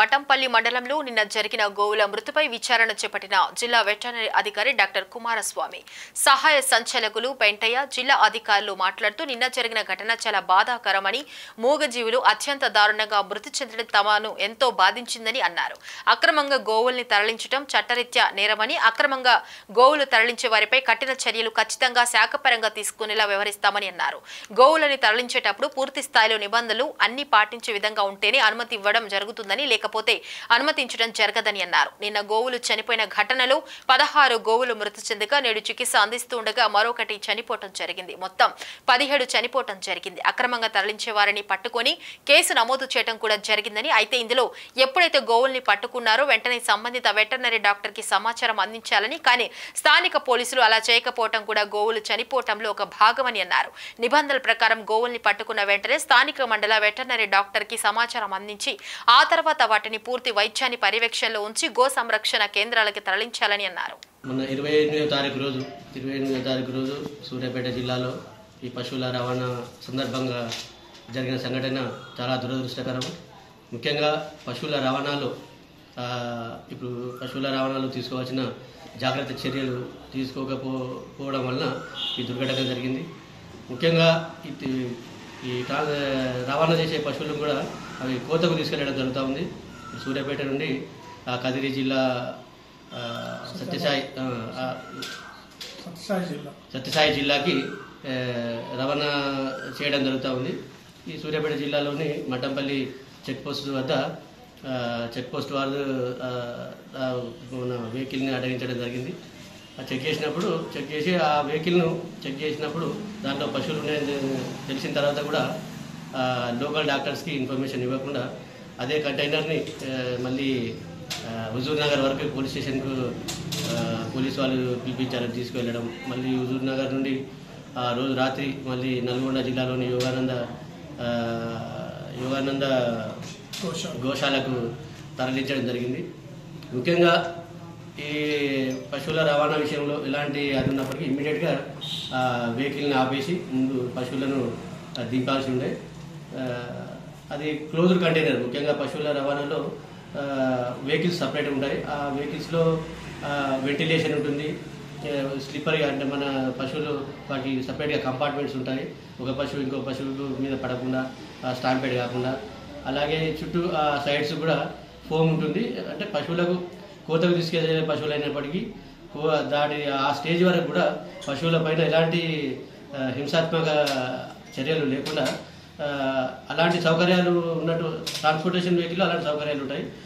మఠంపల్లి మండలంలో నిన్న జరిగిన గోవుల మృతిపై విచారణ చేపట్టిన జిల్లా వెటర్నరీ అధికారి డాక్టర్ కుమారస్వామి, సహాయ సంచాలకులు పెంటయ్య, జిల్లా అధికారులు మాట్లాడుతూ నిన్న జరిగిన ఘటన చాలా బాధాకరమని, మూగజీవులు అత్యంత దారుణంగా మృతి చెందడం తమను ఎంతో బాధించిందని అన్నారు. అక్రమంగా గోవుల్ని తరలించడం చట్టరీత్యా నేరమని, అక్రమంగా గోవులు తరలించే వారిపై కఠిన చర్యలు ఖచ్చితంగా శాఖపరంగా తీసుకునేలా వ్యవహరిస్తామని అన్నారు. గోవులని తరలించేటప్పుడు పూర్తి స్థాయిలో నిబంధనలు అన్ని పాటించే విధంగా ఉంటేనే అనుమతి ఇవ్వడం జరుగుతుందని, లేకపోతే అనుమతించడం జరగదని అన్నారు. నిన్న గోవులు చనిపోయిన ఘటనలో 16 గోవులు మృతి చెందగా నేడు చికిత్స అందిస్తూ ఉండగా మరొకటి చనిపోవటం జరిగింది. మొత్తం 17 చనిపోవటం జరిగింది. అక్రమంగా తరలించే వారిని పట్టుకొని కేసు నమోదు చేయడం కూడా జరిగిందని, అయితే ఇందులో ఎప్పుడైతే గోవుల్ని పట్టుకున్నారో వెంటనే సంబంధిత వెటర్నరీ డాక్టర్ కి సమాచారం అందించాలని, కానీ స్థానిక పోలీసులు అలా చేయకపోవటం కూడా గోవులు చనిపోవటంలో ఒక భాగమని అన్నారు. నిబంధనల ప్రకారం గోవుల్ని పట్టుకున్న వెంటనే స్థానిక మండల వెటర్నరీ డాక్టర్ కి సమాచారం అందించి ఆ తర్వాత వాటిని పూర్తి వైద్యాన్ని పర్యవేక్షణలో ఉంచి గో సంరక్షణ కేంద్రాలకు తరలించాలని అన్నారు. మొన్న 28వ తారీఖు రోజు సూర్యాపేట జిల్లాలో ఈ పశువుల రవాణా సందర్భంగా జరిగిన సంఘటన చాలా దురదృష్టకరం. ముఖ్యంగా పశువుల రవాణాలో ఇప్పుడు పశువుల రవాణాలో తీసుకోవాల్సిన జాగ్రత్త చర్యలు తీసుకోకపోవడం వలన ఈ దుర్ఘటన జరిగింది. ముఖ్యంగా ఈ రవాణా చేసే పశువులను కూడా అవి కోతకు తీసుకెళ్లడం జరుగుతూ ఉంది. సూర్యాపేట నుండి కదిరి జిల్లా సత్యసాయి జిల్లాకి రవాణా చేయడం జరుగుతూ ఉంది. ఈ సూర్యాపేట జిల్లాలోని మఠంపల్లి చెక్పోస్ట్ వద్ద చెక్పోస్ట్ వారు మన వెహికల్ని అడ్డగించడం జరిగింది. చెక్ చేసి ఆ వెహికల్ను చెక్ చేసినప్పుడు దాంట్లో పశువులు ఉన్నాయని తెలిసిన తర్వాత కూడా లోకల్ డాక్టర్స్కి ఇన్ఫర్మేషన్ ఇవ్వకుండా అదే కంటైనర్ని మళ్ళీ హుజూర్ నగర్ వరకు పోలీస్ స్టేషన్కు పోలీసు వాళ్ళు పిలిపించారు, తీసుకువెళ్ళడం. మళ్ళీ హుజూర్ నగర్ నుండి రోజు రాత్రి మళ్ళీ నల్గొండ జిల్లాలోని యోగానంద గోశాలకు తరలించడం జరిగింది. ముఖ్యంగా ఈ పశువుల రవాణా విషయంలో ఎలాంటి అది ఉన్నప్పటికీ ఇమ్మీడియట్గా వెహికల్ని ఆపేసి ముందు పశువులను దింపాల్సి ఉండే. అది క్లోజ్డ్ కంటైనర్. ముఖ్యంగా పశువుల రవాణాలో వెహికల్స్ సపరేట్ ఉంటాయి. ఆ వెహికల్స్లో వెంటిలేషన్ ఉంటుంది. స్లిప్పర్గా అంటే మన పశువులు వాటి సపరేట్గా కంపార్ట్మెంట్స్ ఉంటాయి. ఒక పశువు ఇంకో పశువు మీద పడకుండా స్టాంపేడ్ కాకుండా. అలాగే చుట్టూ సైడ్స్ కూడా ఫోమ్ ఉంటుంది. అంటే పశువులకు కోతకు తీసుకెళ్లే పశువులు అయినప్పటికీ దాని ఆ స్టేజ్ వరకు కూడా పశువుల పైన ఎలాంటి హింసాత్మక చర్యలు లేకుండా అలాంటి సౌకర్యాలు ఉన్నట్టు ట్రాన్స్పోర్టేషన్ వెహికల్లో అలాంటి సౌకర్యాలు ఉంటాయి.